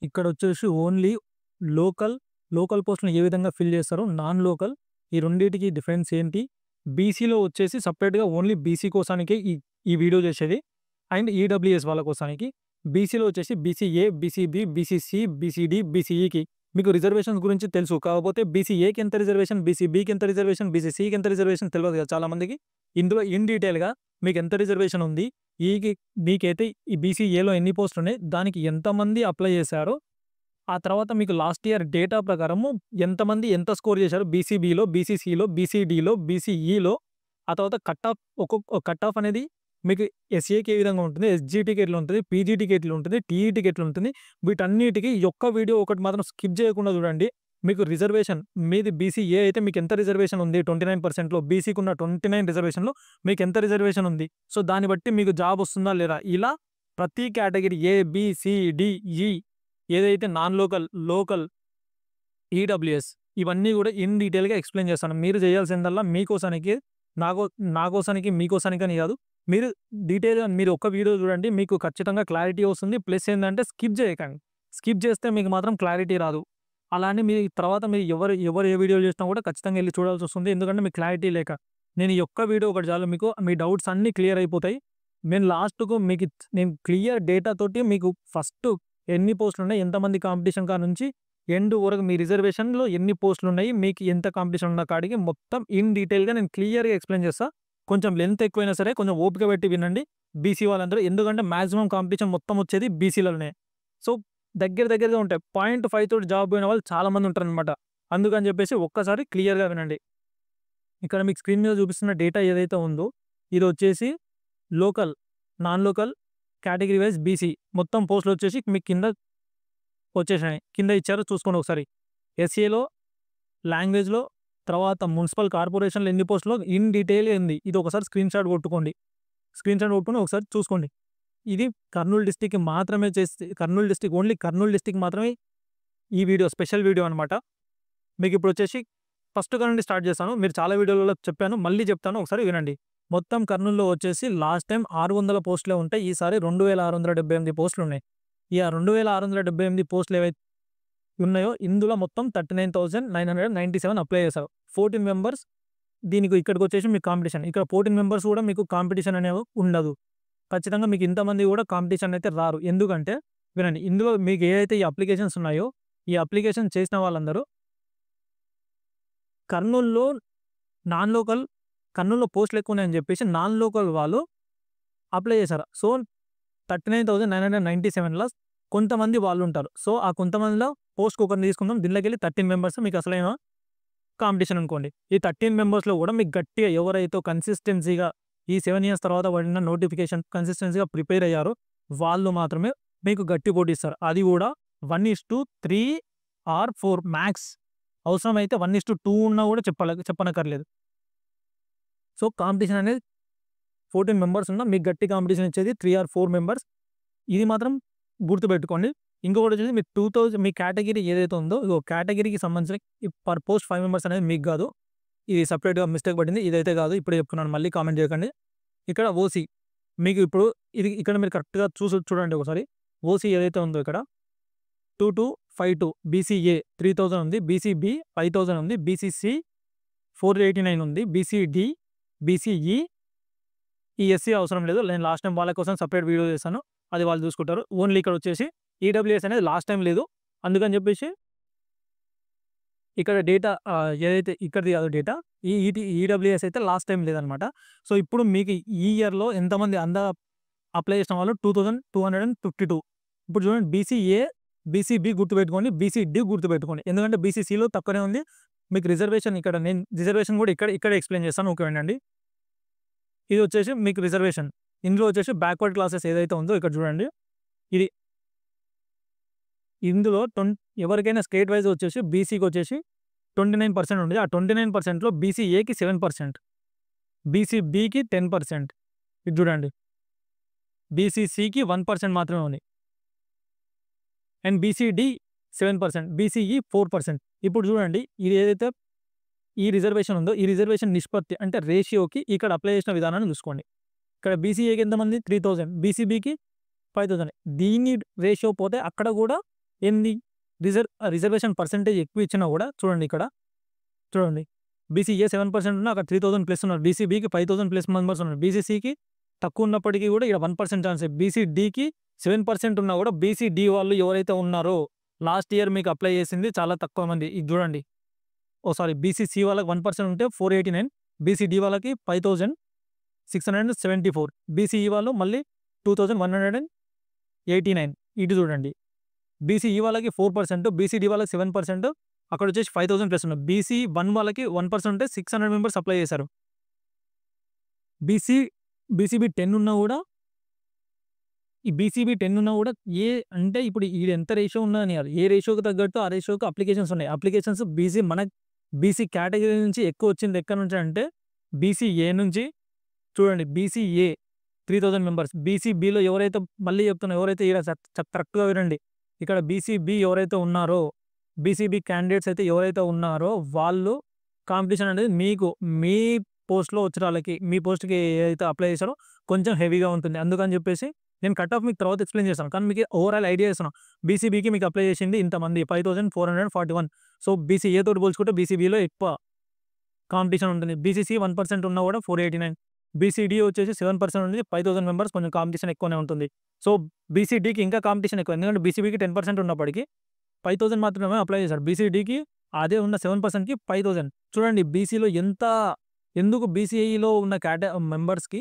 ఇక్కడ వచ్చేసి only local, local పోస్ట్‌ని ఏ విధంగా ఫిల్ చేస్తారో, నాన్ లోకల్ ఈ రెండిటికి డిఫరెన్స్ ఏంటి? బీసీలో వచ్చేసి సెపరేట్‌గా ఓన్లీ బీసీ కోసానికే ఈ ఈ వీడియో చేసేది. అండ్ ఈడబ్ల్యూఎస్ వాళ్ళ కోసానికి. బీసీలో వచ్చేసి బీసీఏ, బీసీబీ, బీసీసీ, బీసీడీ, బీసీఈకి మీకు రిజర్వేషన్స్ గురించి తెలుసు. కాకపోతే బీసీఏకి ఎంత రిజర్వేషన్, బీసీబీకి ఎంత రిజర్వేషన్, బీసీసీకి ఎంత రిజర్వేషన్ తెలవదు కదా చాలా మందికి. ఇందులో ఇన్ డీటెయిల్‌గా మీకు ఎంత రిజర్వేషన్ ఉంది, మీకైతే ఈ బీసీఏలో ఎన్ని పోస్టులున్నాయి, దానికి ఎంతమంది అప్లై చేశారో, ఆ తర్వాత మీకు లాస్ట్ ఇయర్ డేటా ప్రకారము ఎంతమంది ఎంత స్కోర్ చేశారు బీసీబీలో, బీసీసీలో, బీసీడీలో, బీసీఈలో, ఆ తర్వాత కట్ ఆఫ్ కట్ ఆఫ్ అనేది మీకు ఎస్ఏకి ఏ విధంగా ఉంటుంది, ఎస్జీటీకి ఎట్లా ఉంటుంది, పీజీటీకి ఎట్లా ఉంటుంది, టీఈటీకి ఎట్లా ఉంటుంది, వీటన్నిటికి ఈ ఒక్క వీడియో ఒకటి మాత్రం స్కిప్ చేయకుండా చూడండి. మీకు రిజర్వేషన్ మీది బీసీఏ అయితే మీకు ఎంత రిజర్వేషన్ ఉంది 29%లో, బీసీకి ఉన్న 29 రిజర్వేషన్‌లో మీకు ఎంత రిజర్వేషన్ ఉంది. సో, దాన్ని బట్టి మీకు జాబ్ వస్తుందా లేదా, ఇలా ప్రతి category A, B, C, D, E ఏదైతే నాన్ లోకల్, లోకల్, ఈడబ్ల్యూఎస్ ఇవన్నీ కూడా ఇన్ డీటెయిల్‌గా ఎక్స్‌ప్లెయిన్ చేస్తాను. మీరు చేయాల్సిందల్లా మీకోసానికి, నా కోసానికి, మీకోసానికని కాదు. మీరు డీటెయిల్‌గా మీరు ఒక్క వీడియో చూడండి. మీకు ఖచ్చితంగా క్లారిటీ వస్తుంది. ప్లస్ ఏందంటే స్కిప్ చేయకండి. స్కిప్ చేస్తే మీకు మాత్రం క్లారిటీ రాదు. అలా అని మీ తర్వాత మీరు ఎవరు ఏ వీడియోలు చేసినా కూడా ఖచ్చితంగా ఎళ్లి చూడాల్సొస్తుంది. ఎందుకంటే మీకు క్లారిటీ లేక. నేను ఈ ఒక్క వీడియో ఒకటి చాలు, మీకు మీ డౌట్స్ అన్నీ క్లియర్ అయిపోతాయి. నేను లాస్ట్‌కు నేను క్లియర్ డేటా తోటి మీకు ఫస్ట్ ఎన్ని పోస్టులున్నాయి, ఎంతమంది కాంపిటీషన్ కానుంచి ఎండ్ వరకు మీ రిజర్వేషన్‌లో ఎన్ని పోస్టులున్నాయి, మీకు ఎంత కాంపిటీషన్ ఉన్న కాడికి మొత్తం ఇన్ డీటెయిల్‌గా నేను క్లియర్‌గా ఎక్స్‌ప్లెయిన్ చేస్తా. కొంచెం లెంత్ ఎక్కువైనా సరే కొంచెం ఓపిక పెట్టి వినండి బీసీ వాళ్ళందరూ. ఎందుకంటే మాక్సిమం కాంపిటీషన్ మొత్తం వచ్చేది బీసీలలోనే. సో, దగ్గరగా ఉంటాయి. 0.5 తోటి జాబ్ పోయిన వాళ్ళు చాలా మంది ఉంటారనమాట. అందుకని చెప్పేసి ఒక్కసారి క్లియర్‌గా వినండి. ఇక్కడ మీకు స్క్రీన్ మీద చూపిస్తున్న డేటా ఏదైతే ఉందో, ఇదొచ్చేసి local, non local, category wise BC మొత్తం పోస్టులొచ్చేసి మీకు కింద వచ్చేసాయి. కింద ఇచ్చారు చూసుకోండి ఒకసారి. ఎస్ఏలో, లాంగ్వేజ్‌లో, తర్వాత మున్సిపల్ కార్పొరేషన్‌లో ఎన్ని పోస్టులో ఇన్ డీటెయిల్‌గా ఉంది. ఇది ఒకసారి స్క్రీన్‌షాట్ కొట్టుకోండి. స్క్రీన్‌షాట్ కొట్టుకొని ఒకసారి చూసుకోండి. ఇది కర్నూలు డిస్ట్రిక్ట్‌కి మాత్రమే Kurnool district, only Kurnool district మాత్రమే ఈ వీడియో స్పెషల్ వీడియో అనమాట. మీకిప్పుడొచ్చేసి ఫస్ట్ నుండి స్టార్ట్ చేస్తాను. మీరు చాలా వీడియోలలో చెప్పాను. మళ్ళీ చెప్తాను, ఒకసారి వినండి. మొత్తం కర్నూలులో వచ్చేసి లాస్ట్ టైమ్ 600 పోస్టులే ఉంటాయి. ఈసారి 2678 పోస్టులున్నాయి. ఈ 2678 పోస్టులు ఏవైతే ఉన్నాయో, ఇందులో మొత్తం 39,997 అప్లై చేశారు. 14 మెంబర్స్ దీనికి ఇక్కడికొచ్చేసి మీకు కాంపిటీషన్. ఇక్కడ 14 మెంబర్స్ కూడా మీకు కాంపిటీషన్ అనేవి ఉండదు. ఖచ్చితంగా మీకు ఇంతమంది కూడా కాంపిటీషన్ అయితే రారు. ఎందుకంటే వినండి, ఇందులో మీకు ఏవైతే ఈ అప్లికేషన్స్ ఉన్నాయో, ఈ అప్లికేషన్ చేసిన వాళ్ళందరూ కర్నూలులో నాన్ లోకల్, కర్నూలులో పోస్టులు ఎక్కువున్నాయని చెప్పేసి నాన్ లోకల్ వాళ్ళు అప్లై చేశారు. సో, 39,997లో కొంతమంది వాళ్ళుంటారు. సో, ఆ కొంతమందిలో పోస్ట్‌కి ఒకరిని తీసుకుందాం. దీనిలోకెళ్ళి 13 మెంబర్స్ మీకు అసలైన కాంపిటీషన్ అనుకోండి. ఈ 13 మెంబర్స్‌లో కూడా మీకు గట్టిగా ఎవరైతే కన్సిస్టెన్సీగా ఈ 7 ఇయర్స్ తర్వాత పడిన నోటిఫికేషన్ కన్సిస్టెన్సీగా ప్రిపేర్ అయ్యారో, వాళ్ళు మాత్రమే మీకు గట్టి పోటీ ఇస్తారు. అది కూడా 1:3 ఆర్ 4 మ్యాక్స్. అవసరమైతే 1:2 ఉన్నా కూడా చెప్పనక్కర్లేదు. సో, కాంపిటీషన్ అనేది 14 మెంబర్స్ ఉన్న మీకు గట్టి కాంపిటీషన్ ఇచ్చేది 3 ఆర్ 4 మెంబర్స్. ఇది మాత్రం గుర్తుపెట్టుకోండి. ఇంకొకటి వచ్చేసి మీ 2000 మీ కేటగిరీ ఏదైతే ఉందో, ఇగో కేటగిరీకి సంబంధించిన పర్ పోస్ట్ 5 మెంబర్స్ అనేది మీకు కాదు. ఇది సెపరేట్‌గా మిస్టేక్ పడింది. ఇదైతే కాదు. ఇప్పుడే చెప్తున్నాను. మళ్ళీ కామెంట్ చేయకండి. ఇక్కడ ఓసీ మీకు ఇప్పుడు ఇక్కడ మీరు కరెక్ట్‌గా చూడండి ఒకసారి. ఓసీ ఏదైతే ఉందో ఇక్కడ 2252 బీసీఏ 3000 ఉంది. బీసీబీ 5000 ఉంది. బీసీసీ 489 ఉంది. బీసీడీ, బీసీఈ, ఈ ఎస్సీ అవసరం లేదు. నేను లాస్ట్ టైమ్ వాళ్ళ కోసం సెపరేట్ వీడియో చేశాను. అది వాళ్ళు చూసుకుంటారు. ఓన్లీ ఇక్కడ వచ్చేసి ఈడబ్ల్యూఎస్ అనేది లాస్ట్ టైమ్ లేదు. అందుకని చెప్పేసి ఇక్కడ డేటా ఏదైతే ఇక్కడిది కాదు డేటా. ఈడబ్ల్యూఎస్ అయితే లాస్ట్ టైమ్ లేదనమాట. సో, ఇప్పుడు మీకు ఈ ఇయర్‌లో ఎంతమంది అప్లై చేసిన వాళ్ళు 2252. ఇప్పుడు చూడండి, బీసీఏ, బీసీబీ గుర్తుపెట్టుకోండి. బీసీడీ గుర్తుపెట్టుకోండి. ఎందుకంటే బీసీసీలో తక్కువనే ఉంది. మీకు రిజర్వేషన్ ఇక్కడ నేను రిజర్వేషన్ కూడా ఇక్కడే ఎక్స్‌ప్లెయిన్ చేస్తాను. ఓకే వినండి. ఇది వచ్చేసి మీకు రిజర్వేషన్. ఇందులో వచ్చేసి బ్యాక్వర్డ్ క్లాసెస్ ఏదైతే ఉందో ఇక్కడ చూడండి. ఇది ఇందులో ఎవరికైనా స్టేట్ వైస్ వచ్చేసి బీసీకి వచ్చేసి 29% ఉంది. ఆ 29%లో బీసీఏకి 7%, బీసీబీకి 10%. ఇది చూడండి. బీసీసీకి 1% మాత్రమే ఉంది. And BCD 7%, BCE 4%. ఇప్పుడు చూడండి, ఇది ఏదైతే ఈ రిజర్వేషన్ ఉందో, ఈ రిజర్వేషన్ నిష్పత్తి అంటే రేషియోకి ఇక్కడ అప్లై చేసిన విధానాన్ని చూసుకోండి. ఇక్కడ బీసీఏకి ఎంతమంది 3000, బీసీబీకి 5000. దీని రేషియో పోతే అక్కడ కూడా ఏంది రిజర్వేషన్ పర్సెంటేజ్ ఎక్కువ ఇచ్చినా కూడా చూడండి ఇక్కడ చూడండి. బీసీఏ 7% ఉన్నా అక్కడ 3000 ప్లస్ ఉన్నారు. బీసీబీకి 5000 ప్లస్ మెంబర్స్ ఉన్నారు. బీసీసీకి తక్కువ ఉన్నప్పటికీ కూడా ఇక్కడ 1% ఛాన్సే. బీసీడీకి 7% ఉన్నా కూడా బీసీడీ వాళ్ళు ఎవరైతే ఉన్నారో లాస్ట్ ఇయర్ మీకు అప్లై చేసింది చాలా తక్కువ మంది. ఇది చూడండి. బీసీసీ వాళ్ళకి 1% ఉంటే 489, బీసీడీ వాళ్ళకి 5674, బీసీఈ వాళ్ళు మళ్ళీ 2189. ఇటు చూడండి. బీసీఈ వాళ్ళకి 4%, బీసీడీ వాళ్ళకి 7%, అక్కడ వచ్చేసి 5000 ప్లస్ ఉన్నారు. బీసీ1 వాళ్ళకి 1% ఉంటే 600 మెంబర్స్ అప్లై చేశారు. బీసీబీ 10 ఉన్నా కూడా ఈ బీసీబీ 10 ఉన్నా కూడా అంటే ఇప్పుడు ఎంత రేషియో ఉన్నా అని కాదు. ఏ రేషియోకి తగ్గట్టు ఆ రేషియోకి అప్లికేషన్స్ ఉన్నాయి. అప్లికేషన్స్ బీసీ కేటగిరీ నుంచి ఎక్కువ వచ్చింది ఎక్కడి నుంచి అంటే బీసీఏ నుంచి. చూడండి, బీసీఏ 3000 మెంబర్స్. బీసీబీలో ఎవరైతే మళ్ళీ చెప్తున్నా ఎవరైతే కరెక్ట్‌గా వినండి. ఇక్కడ బీసీబీ ఎవరైతే ఉన్నారో బీసీబీ క్యాండిడేట్స్ అయితే ఎవరైతే ఉన్నారో వాళ్ళు కాంపిటీషన్ అనేది మీ పోస్ట్‌లో వచ్చిన వాళ్ళకి మీ పోస్ట్‌కి ఏదైతే అప్లై చేశారో కొంచెం హెవీగా ఉంటుంది. అందుకని చెప్పేసి నేను కట్ ఆఫ్ మీకు తర్వాత ఎక్స్‌ప్లెయిన్ చేస్తాను. కానీ మీకు ఓవరాల్ ఐడియా ఇస్తున్నాను. బీసీబీకి మీకు అప్లై చేసింది ఇంతమంది 5441. సో బీసీఏ తోటి పోల్చుకుంటే బీసీబీలో ఎక్కువ కాంపిటీషన్ ఉంటుంది. బీసీసీ 1% ఉన్నా కూడా 489, బీసీడీ వచ్చేసి 7% ఉంది. 5000 మెంబర్స్, కొంచెం కాంపిటీషన్ ఎక్కువనే ఉంటుంది. సో బీసీడీకి ఇంకా కాంపిటీషన్ ఎక్కువ. ఎందుకంటే బీసీబీకి 10% ఉన్నప్పటికీ 5000 మాత్రమే అప్లై చేశారు. బీసీడీకి అదే ఉన్న 7%కి 5000. చూడండి బీసీలో ఎందుకు బీసీఈలో ఉన్న మెంబర్స్‌కి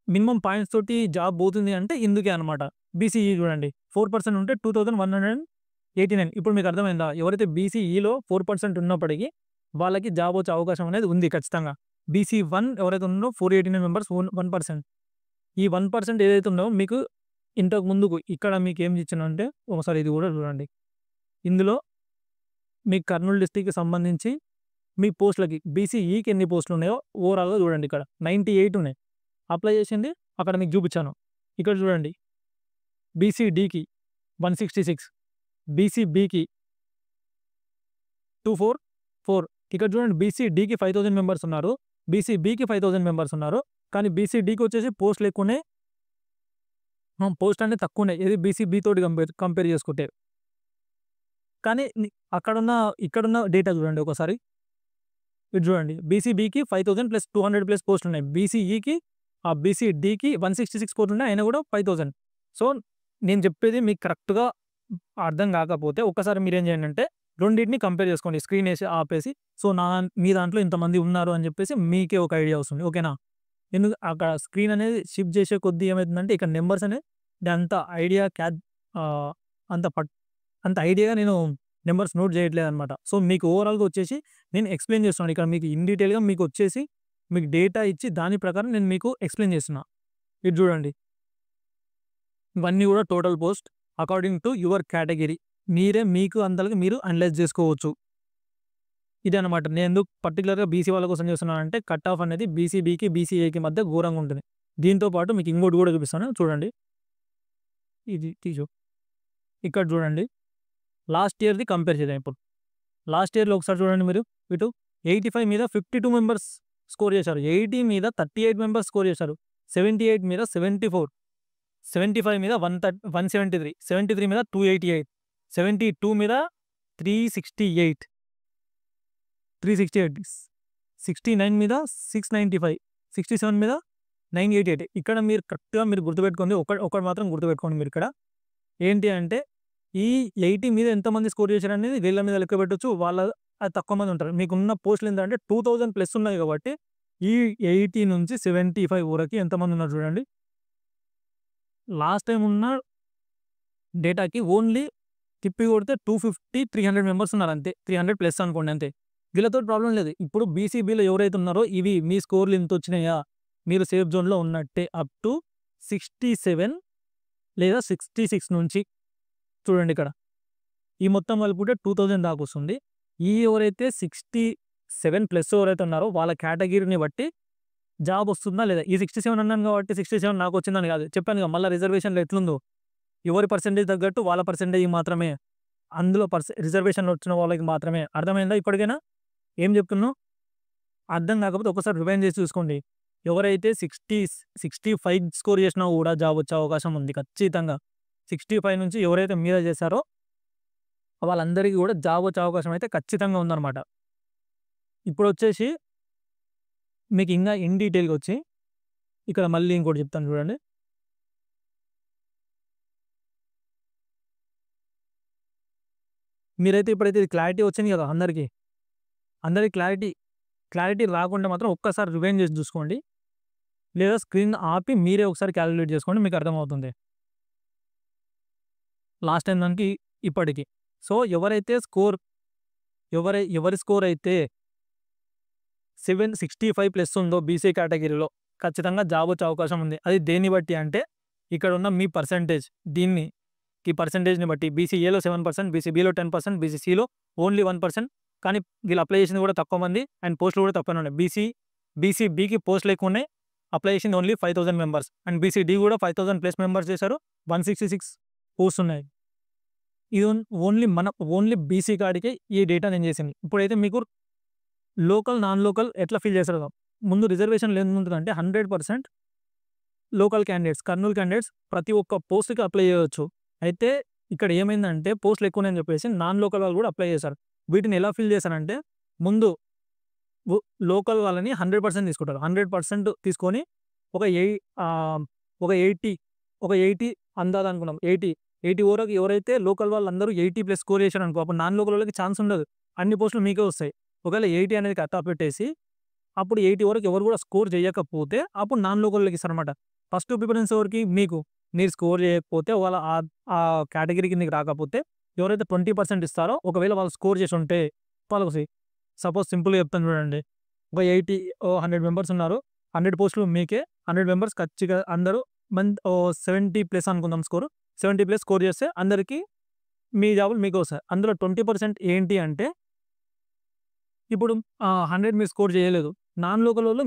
మినిమం పాయింట్స్ తోటి జాబ్ పోతుంది అంటే ఇందుకే అనమాట. బీసీఈ చూడండి 4% ఉంటే 2189. ఇప్పుడు మీకు అర్థమైందా? ఎవరైతే బీసీఈలో 4% ఉన్నప్పటికీ వాళ్ళకి జాబ్ వచ్చే అవకాశం అనేది ఉంది ఖచ్చితంగా. బీసీ1 ఎవరైతే ఉన్నారో 489 మెంబర్స్ 1%. ఈ 1% ఏదైతే ఉందో మీకు ఇంతకు ముందుకు ఇక్కడ మీకు ఏం ఇచ్చానంటే ఒకసారి ఇది కూడా చూడండి. ఇందులో మీ కర్నూలు డిస్ట్రిక్ట్‌కి సంబంధించి మీ పోస్టులకి బీసీఈకి ఎన్ని పోస్టులు ఉన్నాయో ఓవరాల్‌గా చూడండి. ఇక్కడ 98 ఉన్నాయి. అప్లై చేసింది అక్కడ మీకు చూపించాను. ఇక్కడ చూడండి, బీసీడీకి 166, బీసీబీకి 244. ఇక్కడ చూడండి, బీసీడీకి 5000 మెంబర్స్ ఉన్నారు. బీసీబీకి 5000 మెంబర్స్ ఉన్నారు. కానీ బీసీడీకి వచ్చేసి పోస్టులు ఎక్కువ ఉన్నాయి, పోస్ట్ అనేది తక్కువ ఉన్నాయి. ఇది బీసీబీ తోటి కంపేర్ చేసుకుంటే. కానీ ఇక్కడున్న డేటా చూడండి ఒకసారి. ఇది చూడండి, బీసీబీకి 5000 ప్లస్ 200 ప్లస్ పోస్టులు ఉన్నాయి. బీసీడీకి 166 పోస్టులు ఉన్నాయి, అయినా కూడా 5000. సో నేను చెప్పేది మీకు కరెక్ట్‌గా అర్థం కాకపోతే ఒక్కసారి మీరేం చేయండి అంటే రెండింటిని కంపేర్ చేసుకోండి. స్క్రీన్ వేసి ఆపేసి సో మీ దాంట్లో ఇంతమంది ఉన్నారు అని చెప్పేసి మీకే ఒక ఐడియా వస్తుంది. ఓకేనా? అక్కడ స్క్రీన్ అనేది షిఫ్ట్ చేసే కొద్దీ ఏమవుతుందంటే ఇక్కడ నెంబర్స్ అనేది అంత ఐడియా అంత ఐడియాగా నేను నెంబర్స్ నోట్ చేయట్లేదనమాట. సో మీకు ఓవరాల్‌గా వచ్చేసి నేను ఎక్స్‌ప్లెయిన్ చేస్తున్నాను. ఇక్కడ మీకు ఇన్ డీటెయిల్‌గా మీకు వచ్చేసి మీకు డేటా ఇచ్చి దాని ప్రకారం నేను మీకు ఎక్స్‌ప్లెయిన్ చేస్తున్నా. ఇది చూడండి, ఇవన్నీ కూడా total post according to your category. మీకు అంతలోకి మీరు అనలైజ్ చేసుకోవచ్చు. ఇదనమాట. నేను ఎందుకు పర్టికులర్‌గా బీసీ వాళ్ళ కోసం చేస్తున్నానంటే కట్ ఆఫ్ అనేది బీసీబీకి, బీసీఏకి మధ్య ఘోరంగా ఉంటుంది. దీంతో పాటు మీకు ఇంకోటి కూడా చూపిస్తాను చూడండి. ఇది ఇక్కడ చూడండి, లాస్ట్ ఇయర్‌ది కంపేర్ చేద్దాం ఇప్పుడు. లాస్ట్ ఇయర్‌లో ఒకసారి చూడండి మీరు. ఇటు 85 మీద 52 మెంబర్స్ స్కోర్ చేశారు. 80 మీద 38 మెంబర్స్ స్కోర్ చేశారు. 78 మీద 74, 75 మీద 173, 73 మీద 288, 72 మీద 368, 69 మీద 695, 67 మీద 988. ఇక్కడ మీరు కరెక్ట్‌గా గుర్తుపెట్టుకోండి. ఒకటి మాత్రం గుర్తుపెట్టుకోండి మీరు ఇక్కడ. ఏంటి అంటే ఈ 80 మీద ఎంతమంది స్కోర్ చేశారనేది వీళ్ళ మీద లెక్క పెట్టొచ్చు. అది తక్కువ మంది ఉంటారు. మీకున్న పోస్టులు ఏంటంటే 2000 ప్లస్ ఉన్నాయి కాబట్టి ఈ 80 నుంచి 75 వరకు ఎంతమంది ఉన్నారు చూడండి. లాస్ట్ టైం ఉన్న డేటాకి ఓన్లీ తిప్పి కొడితే 250, 300 మెంబర్స్ ఉన్నారు అంతే. 300 ప్లస్ అనుకోండి అంతే. వీళ్ళతో ప్రాబ్లం లేదు. ఇప్పుడు బీసీబీలో ఎవరైతే ఉన్నారో ఇవి మీ స్కోర్లు ఇంత వచ్చినాయా, మీరు సేఫ్ జోన్‌లో ఉన్నట్టే. అప్ టు 67 లేదా 66 నుంచి చూడండి ఇక్కడ. ఈ మొత్తం కలుపుకుంటే 2000 దాకా వస్తుంది. ఎవరైతే 67 ప్లస్ ఎవరైతే ఉన్నారో వాళ్ళ కేటగిరీని బట్టి జాబ్ వస్తుందా లేదా. ఈ 67 అన్నాను కాబట్టి 67 నాకు వచ్చిందని కాదు. చెప్పాను కదా మళ్ళీ రిజర్వేషన్‌లో ఎట్లుందో ఎవరి పర్సెంటేజ్ తగ్గట్టు వాళ్ళ పర్సెంటేజ్ మాత్రమే. అందులో రిజర్వేషన్‌లో వచ్చిన వాళ్ళకి మాత్రమే. అర్థమైందా ఇప్పటికైనా ఏం చెప్తున్నావు? అర్థం కాకపోతే ఒకసారి రివైండ్ చేసి చూసుకోండి. ఎవరైతే 65 స్కోర్ చేసినా కూడా జాబ్ వచ్చే అవకాశం ఉంది ఖచ్చితంగా. 65 నుంచి ఎవరైతే మీద చేశారో వాళ్ళందరికీ కూడా జాబ్ వచ్చే అవకాశం అయితే ఖచ్చితంగా ఉందన్నమాట. ఇప్పుడొచ్చేసి మీకు ఇంకా ఇన్ డీటెయిల్‌గా వచ్చి ఇక్కడ మళ్ళీ ఇంకోటి చెప్తాను చూడండి. మీరైతే ఇప్పుడైతే ఇది క్లారిటీ వచ్చింది కదా అందరికి. అందరికి క్లారిటీ రాకుంటే మాత్రం ఒక్కసారి రివైండ్ చేసి చూసుకోండి. లేదా స్క్రీన్ ఆపి మీరే ఒకసారి కాలిక్యులేట్ చేసుకోండి. మీకు అర్థమవుతుంది. లాస్ట్ టైం దానికి ఇప్పటికి. సో, ఎవరి స్కోర్ అయితే 765 ప్లస్ ఉందో బీసీ కేటగిరీలో ఖచ్చితంగా జాబ్ వచ్చే అవకాశం ఉంది. అది దేన్ని బట్టి అంటే ఇక్కడున్న మీ పర్సెంటేజ్ ఈ పర్సెంటేజ్‌ని బట్టి బీసీఏలో 7%, బీసీబీలో 10%, బీసీసీలో ఓన్లీ 1%. కానీ వీళ్ళు అప్లై చేసింది కూడా తక్కువ మంది అండ్ పోస్టులు కూడా తక్కువనే ఉన్నాయి. బీసీబీకి పోస్టులు ఎక్కువ ఉన్నాయి. అప్లై చేసింది ఓన్లీ 5000 మెంబర్స్ అండ్ బీసీడీ కూడా 5000 ప్లస్ మెంబర్స్ చేశారు. 166 పోస్ట్స్ ఉన్నాయి. ఇది ఓన్లీ బీసీ కాడికే ఈ డేటా నేను చేసింది. ఇప్పుడైతే మీకు లోకల్, నాన్ లోకల్ ఎట్లా ఫిల్ చేస్తారో ముందు రిజర్వేషన్‌లో ఏముంటదంటే 100% లోకల్ క్యాండిడేట్స్, కర్నూలు క్యాండిడేట్స్ ప్రతి ఒక్క పోస్ట్‌కి అప్లై చేయొచ్చు. అయితే ఇక్కడ ఏమైందంటే పోస్టులు ఎక్కువని చెప్పేసి నాన్ లోకల్ వాళ్ళు కూడా అప్లై చేశారు. వీటిని ఎలా ఫిల్ చేశారంటే ముందు లోకల్ వాళ్ళని 100% తీసుకుంటారు. 100% తీసుకొని ఒక 80 అందాదనుకున్నాం. 80 వరకు ఎవరైతే లోకల్ వాళ్ళందరూ 80+ స్కోర్ చేశారనుకో అప్పుడు నాన్ లోకల్ వాళ్ళకి ఛాన్స్ ఉండదు. అన్ని పోస్టులు మీకే వస్తాయి. ఒకవేళ 80 అనేది కట్ ఆఫ్ పెట్టేసి అప్పుడు 80 వరకు ఎవరు కూడా స్కోర్ చేయకపోతే అప్పుడు నాన్ లోకల్‌లోకి ఇస్తారనమాట. ఫస్ట్ ప్రిఫరెన్స్ ఎవరికి? మీకు. మీరు స్కోర్ చేయకపోతే వాళ్ళ ఆ కేటగిరీ కిందకి రాకపోతే ఎవరైతే 20% ఇస్తారో ఒకవేళ వాళ్ళు స్కోర్ చేసి ఉంటే వాళ్ళకి సపోజ్ సింపుల్‌గా చెప్తాను చూడండి. ఒక 100 మెంబర్స్ ఉన్నారు. 100 పోస్టులు మీకే. 100 మెంబర్స్ ఖచ్చితంగా అందరూ 70+ అనుకుందాం స్కోర్. 70+ స్కోర్ చేస్తే అందరికీ మీ జాబులు మీకే వస్తాయి. అందులో 20% ఏంటి అంటే ఇప్పుడు 100 మీరు స్కోర్ చేయలేదు. నాన్ లోకల్ వోళ్ళు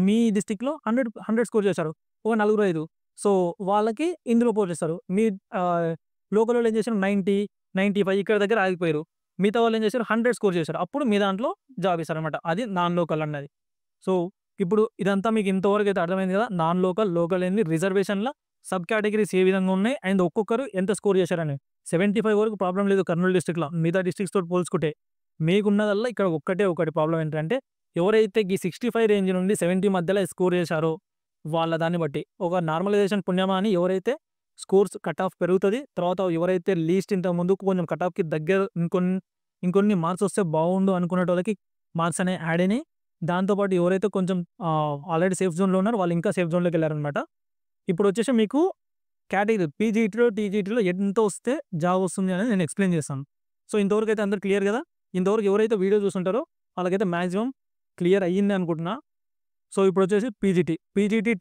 మీ డిస్ట్రిక్ట్‌లో 100 స్కోర్ చేశారు. ఒక నలుగురు, 5 సో, వాళ్ళకి ఇందులో పోషిస్తారు. లోకల్ వోళ్ళు ఏం చేశారు 90, 95 ఇక్కడ దగ్గర ఆగిపోయారు. మిగతా వాళ్ళు ఏం చేశారు 100 స్కోర్ చేశారు. అప్పుడు మీ దాంట్లో జాబ్ ఇస్తారనమాట. అది నాన్ లోకల్ అన్నది. సో, ఇప్పుడు ఇదంతా మీకు ఇంతవరకు అయితే అర్థమైంది కదా! నాన్ లోకల్, లోకల్ ఏంది, రిజర్వేషన్‌ల సబ్ కేటగరీస్ ఏ విధంగా ఉన్నాయి అండ్ ఒక్కొక్కరు ఎంత స్కోర్ చేశారని. 75 వరకు ప్రాబ్లమ్ లేదు కర్నూలు డిస్ట్రిక్ట్‌లో. మిగతా డిస్ట్రిక్ట్స్ తోటి పోల్చుకుంటే. మీకున్నదల్లా ఇక్కడ ఒకటి ప్రాబ్లమ్ ఏంటంటే ఎవరైతే ఈ 65 రేంజ్ నుండి 70 మధ్యలో స్కోర్ చేశారో వాళ్ళ దాన్ని బట్టి ఒక నార్మలైజేషన్ పుణ్యమా అని ఎవరైతే స్కోర్స్ కట్ ఆఫ్ పెరుగుతది. తర్వాత ఎవరైతే లీస్ట్ ఇంతకు ముందుకు కొంచెం కట్ ఆఫ్‌కి దగ్గర ఇంకొన్ని మార్క్స్ వస్తే బాగుండు అనుకునేటోళ్ళకి మార్క్స్ అనేవి యాడ్ అయినాయి. దాంతో పాటు ఎవరైతే కొంచెం ఆల్రెడీ సేఫ్ జోన్‌లో ఉన్నారో వాళ్ళు ఇంకా సేఫ్ జోన్‌లోకి వెళ్లారనమాట. ఇప్పుడొచ్చేసి మీకు కేటగిరీ పీజీటీలో, టీజీటీలో ఎంత వస్తే జాబ్ వస్తుంది అనేది నేను ఎక్స్‌ప్లెయిన్ చేస్తాను. సో, ఇంతవరకైతే అందరికి క్లియర్ కదా! ఇంతవరకు ఎవరైతే వీడియో చూసుంటారో వాళ్ళకైతే మాక్సిమం క్లియర్ అయ్యింది అనుకుంటున్నా. సో, ఇప్పుడొచ్చేసి పీజీటీ,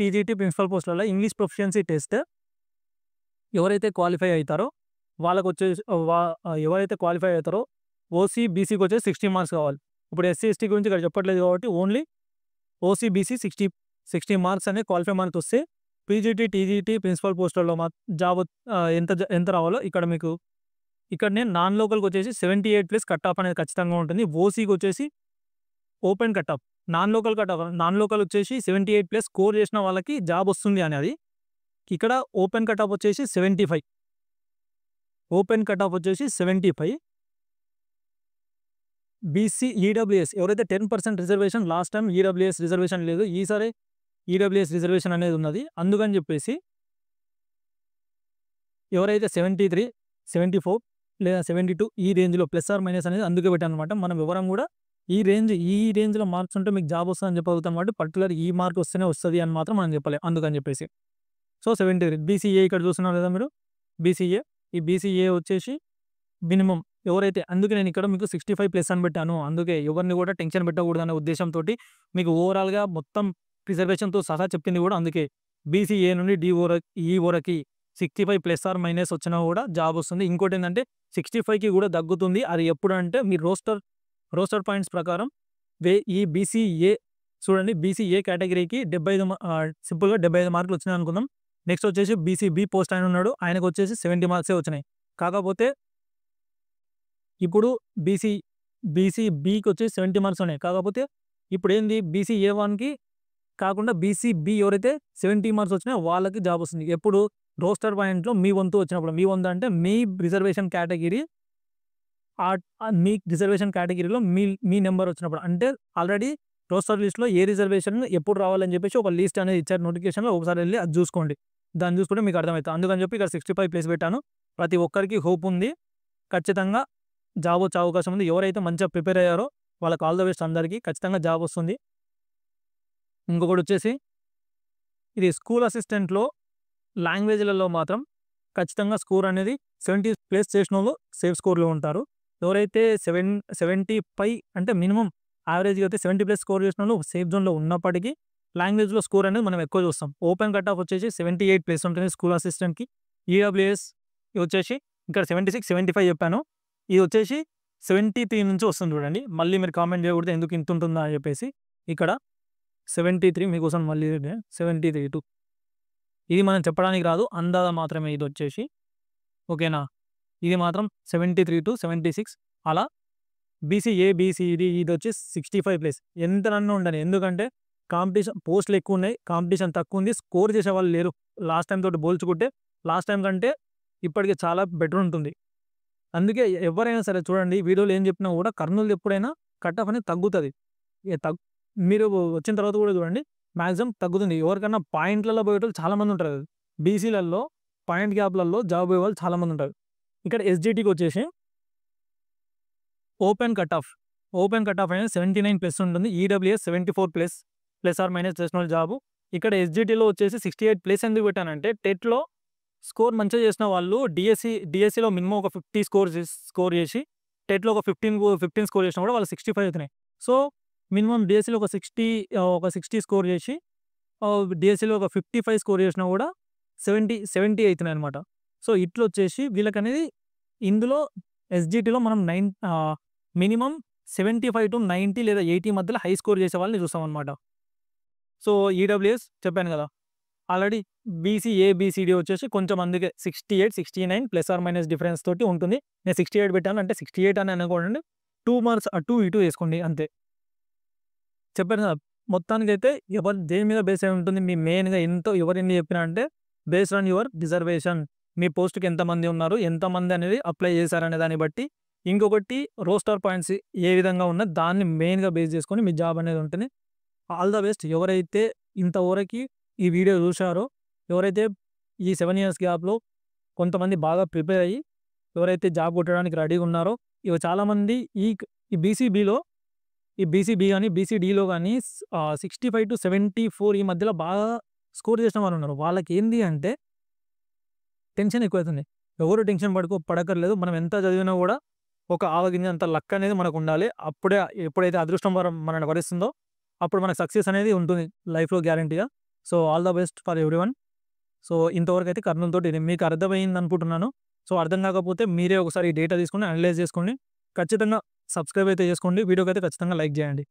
టీజీటీ ప్రిన్సిపల్ పోస్టులలో ఇంగ్లీష్ ప్రొఫిషియన్సీ టెస్ట్ ఎవరైతే క్వాలిఫై అయితారో వాళ్ళకొచ్చేసి ఎవరైతే క్వాలిఫై అయితారో ఓసీ, బీసీకి వచ్చేసి 60 మార్క్స్ కావాలి. ఇప్పుడు ఎస్సీ, ఎస్టీ గురించి ఇక్కడ చెప్పట్లేదు కాబట్టి ఓన్లీ ఓసీ, బీసీ 60 మార్క్స్ అనే క్వాలిఫై మార్క్స్ వస్తే పీజీటీ, టీజీటీ ప్రిన్సిపల్ పోస్టులలో జాబ్ ఎంత రావాలో ఇక్కడ నేను నాన్ లోకల్‌కి వచ్చేసి 78+ కట్ ఆఫ్ అనేది ఖచ్చితంగా ఉంటుంది. ఓసీకి వచ్చేసి open cut off. Non local వచ్చేసి 78+ స్కోర్ చేసిన వాళ్ళకి జాబ్ వస్తుంది అనేది. ఇక్కడ ఓపెన్ కట్ ఆఫ్ వచ్చేసి 75. ఓపెన్ కట్ ఆఫ్ వచ్చేసి 75. బీసీ, ఈడబ్ల్యూఎస్ ఎవరైతే 10% reservation last time EWS reservation లేదు. ఈసారి ఈడబ్ల్యూఎస్ రిజర్వేషన్ అనేది ఉన్నది. అందుకని చెప్పేసి ఎవరైతే 73, 74 లేదా 72 ఈ రేంజ్‌లో ప్లస్ ఆర్ మైనస్ అనేది అందుకే పెట్టాననమాట. మనం వివరం కూడా ఈ రేంజ్‌లో మార్క్స్ ఉంటే మీకు జాబ్ వస్తదని చెప్పగలుగుతాం కాబట్టి పర్టిక్యులర్ ఈ మార్క్ వస్తేనే వస్తది అని మాత్రం మనం చెప్పలేం. అందుకని చెప్పేసి. సో, 73 బీసీఏ ఇక్కడ చూస్తున్నారు కదా మీరు. బీసీఏ ఈ బీసీఏ వచ్చేసి మినిమమ్ ఎవరైతే అందుకే నేను ఇక్కడ మీకు 65+ అని పెట్టాను. అందుకే ఎవరిని కూడా టెన్షన్ పెట్టకూడదనే ఉద్దేశంతోటి మీకు ఓవరాల్‌గా మొత్తం రిజర్వేషన్‌తో సహా చెప్పింది కూడా అందుకే. బీసీఏ నుండి ఈ వరకి 65 ప్లస్ ఆర్ మైనస్ వచ్చినా కూడా జాబ్ వస్తుంది. ఇంకోటేంటంటే 65కి కూడా తగ్గుతుంది. అది ఎప్పుడంటే మీ రోస్టర్ పాయింట్స్ ప్రకారం ఈ బీసీఏ చూడండి. బీసీఏ కేటగిరీకి 75 సింపుల్‌గా 75 మార్కులు వచ్చినాయి అనుకుందాం. నెక్స్ట్ వచ్చేసి బీసీబీ పోస్ట్ ఆయన ఉన్నాడు. ఆయనకు వచ్చేసి 70 మార్క్సే వచ్చినాయి. కాకపోతే ఇప్పుడు బీసీబీకి వచ్చేసి 70 మార్క్స్ ఉన్నాయి. కాకపోతే ఇప్పుడేంది బీసీఏ1కి కాకుండా బీసీబీ ఎవరైతే 70 మార్క్స్ వచ్చినాయో వాళ్ళకి జాబ్ వస్తుంది. ఎప్పుడు రోస్టర్ పాయింట్‌లో మీ వంతు వచ్చినప్పుడు. మీ వంతు అంటే మీ రిజర్వేషన్ కేటగిరీ మీ రిజర్వేషన్ కేటగిరీలో మీ నెంబర్ వచ్చినప్పుడు అంటే ఆల్రెడీ రోస్టర్ లిస్ట్‌లో ఏ రిజర్వేషన్ ఎప్పుడు రావాలని చెప్పేసి ఒక లిస్ట్ అనేది ఇచ్చారు నోటిఫికేషన్‌లో. ఒకసారి వెళ్లి అది చూసుకోండి. దాన్ని చూసుకుంటే మీకు అర్థమైతది. అందుకని చెప్పి ఇక్కడ 65 ప్లేస్ పెట్టాను. ప్రతి ఒక్కరికి హోప్ ఉంది. ఖచ్చితంగా జాబ్ వచ్చే అవకాశం ఉంది. ఎవరైతే మంచిగా ప్రిపేర్ అయ్యారో వాళ్ళకి ఆల్ ద బెస్ట్ అందరికీ. ఖచ్చితంగా జాబ్ వస్తుంది. ఇంకొకటొచ్చేసి ఇది స్కూల్ అసిస్టెంట్‌లో లాంగ్వేజ్‌లలో మాత్రం ఖచ్చితంగా స్కోర్ అనేది 70 ప్లస్ చేసినోళ్ళు సేఫ్ స్కోర్‌లో ఉంటారు. ఎవరైతే 75 అంటే మినిమమ్ యావరేజ్‌గా అయితే 70 ప్లస్ స్కోర్ చేసినోళ్ళు సేఫ్ జోన్‌లో ఉన్నప్పటికీ లాంగ్వేజ్‌లో స్కోర్ అనేది మనం ఎక్కువ చూస్తాం. ఓపెన్ కట్ ఆఫ్ వచ్చేసి 78 ప్లస్ ఉంటుంది స్కూల్ అసిస్టెంట్‌కి. ఈడబ్ల్యూఎస్ వచ్చేసి ఇక్కడ 76, 75 చెప్పాను. ఇది వచ్చేసి 73 నుంచి వస్తుంది చూడండి. మళ్ళీ మీరు కామెంట్ చేయకూడదు ఎందుకు ఇంత ఉంటుందా అని చెప్పేసి. ఇక్కడ 73 మీకోసం మళ్ళీ 73 ఇది మనం చెప్పడానికి రాదు. అందాజ మాత్రమే ఇదొచ్చేసి. ఓకేనా? ఇది మాత్రం 73-76 అలా బీసీఏ, బీసీడీ ఇదొచ్చి 65 ప్లస్. ఎంతనన్నా ఉండని. ఎందుకంటే కాంపిటీషన్ పోస్టులు ఎక్కువున్నాయి. కాంపిటీషన్ తక్కువుంది. స్కోర్ చేసేవాళ్ళు లేరు. లాస్ట్ టైమ్ తోటి పోల్చుకుంటే లాస్ట్ టైమ్ కంటే ఇప్పటికి చాలా బెటర్ ఉంటుంది. అందుకే ఎవరైనా సరే చూడండి వీడియోలో ఏం చెప్పినా కూడా కర్నూలుది ఎప్పుడైనా కట్ ఆఫ్ అనేది తగ్గుతది. ఇగ మీరు వచ్చిన తర్వాత కూడా చూడండి మాక్సిమం తగ్గుతుంది. ఎవరికన్నా పాయింట్‌లలో పోయేటోళ్ళు చాలా మంది ఉంటారు. బీసీలలో పాయింట్ గ్యాప్‌లలో జాబ్ పోయేవాళ్ళు చాలా మంది ఉంటారు. ఇక్కడ ఎస్‌జిటికి వచ్చేసి ఓపెన్ కట్ ఆఫ్ అనేది 79 ప్లస్ ఉంటుంది. EWS 74 plus, plus or minus చేసినోళ్ళు జాబు. ఇక్కడ ఎస్‌జిటిలో వచ్చేసి 68 ప్లస్ ఎందుకు పెట్టానంటే టెట్‌లో స్కోర్ మంచిగా చేసిన వాళ్ళు డీఎస్సీలో మినిమమ్ ఒక 50 స్కోర్ చేసి టెట్‌లో ఒక 15 స్కోర్ చేసినా కూడా వాళ్ళు 65 అవుతున్నాయి. సో, మినిమమ్ డీఎస్సీలో ఒక 60 స్కోర్ చేసి డీఎస్సీలో ఒక 55 స్కోర్ చేసినా కూడా 70 అవుతున్నాయన్నమాట. సో, ఇట్లొచ్చేసి వీళ్ళకనేది ఇందులో ఎస్‌జిటిలో మనం మినిమమ్ 75-90 లేదా 80 మధ్యలో హై స్కోర్ చేసే వాళ్ళని చూస్తామన్నమాట. సో, ఈడబ్ల్యూఎస్ చెప్పాను కదా! ఆల్రెడీ బీసీఏ, బీసీడీ వచ్చేసి కొంచెం అందుకే 68, 69 ప్లస్ ఆర్ మైనస్ డిఫరెన్స్ తోటి ఉంటుంది. నేను 68 పెట్టాను అంటే 68 అని అనుకోండి. 2 మార్క్స్ అటు ఇటు వేసుకోండి అంతే. చెప్పాను కదా! మొత్తానికైతే దేని మీద బేస్ అయి ఉంటుంది. మీ మెయిన్‌గా ఎవరెన్ని చెప్పినా అంటే బేస్డ్ ఆన్ యువర్ రిజర్వేషన్. మీ పోస్ట్‌కి ఎంతమంది ఉన్నారు, ఎంతమంది అనేది అప్లై చేశారనే దాన్ని బట్టి. ఇంకొకటి రోస్టర్ పాయింట్స్ ఏ విధంగా ఉన్నది దాన్ని మెయిన్‌గా బేస్ చేసుకొని మీ జాబ్ అనేది ఉంటుంది. All the best. ఎవరైతే ఇంతవరకి ఈ వీడియో చూశారో, ఎవరైతే ఈ 7 ఇయర్స్ గ్యాప్‌లో కొంతమంది బాగా ప్రిపేర్ అయ్యి ఎవరైతే జాబ్ కొట్టడానికి రెడీగా ఉన్నారో, చాలామంది ఈ బీసీబీలో ఈ బీసీబీ గాని, బీసీడీలో గాని 65-74 ఈ మధ్యలో బాగా స్కోర్ చేసిన వాళ్ళున్నారు. వాళ్ళకేంది అంటే టెన్షన్ ఎక్కువైతుంది. ఎవరు టెన్షన్ పడక్కర్లేదు. మనం ఎంత చదివినా కూడా ఒక ఆవగింజంత లక్ అనేది మనకుండాలి. ఎప్పుడైతే అదృష్టం మనల్ని వరిస్తుందో అప్పుడు మనకు సక్సెస్ అనేది ఉంటుంది లైఫ్‌లో గ్యారంటీగా. So, all the best for everyone. So, ఇంతవరకైతే కర్నూల్ తోటి మీకు అర్థమైందనుకుంటున్నాను. సో, అర్థం కాకపోతే మీరే ఒకసారి ఈ డేటా తీసుకొని అనలైజ్ చేసుకోండి. ఖచ్చితంగా సబ్స్క్రైబ్ అయితే చేసుకోండి. వీడియోకైతే ఖచ్చితంగా లైక్ చేయండి.